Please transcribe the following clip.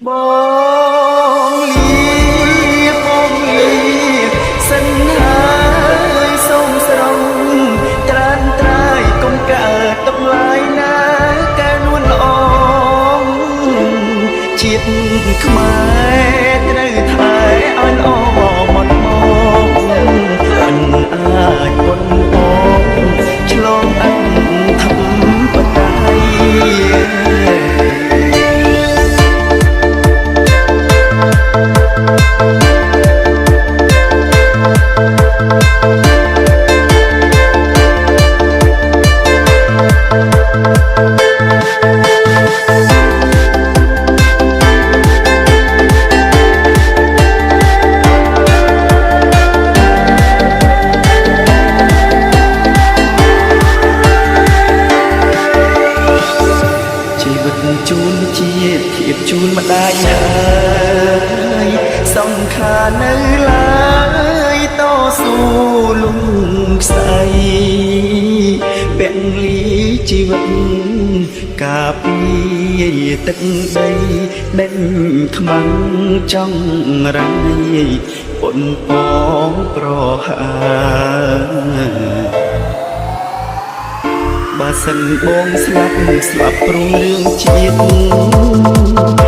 បងលីបងលីសិនហើយសូមស្រងត្រានត្រាយកុំកើតទឹកឡាយណាកែនួនល្អជាតិខ្មែរត្រូវថែឲ្យល្អមកមកមិនអាចប៉ុនបងឆ្លងអន្តធម្មបតៃជូនជាតិធៀបជូនម្ដាយហើយសង្ខារនៅឡើយតស៊ូលំខ្សែពលីជីវិតកាពីទឹកដីដេញខ្មាំងចង់រាយពុនពងប្រហាបើសិនបងស្លាប់ព្រោះរឿងជាតិ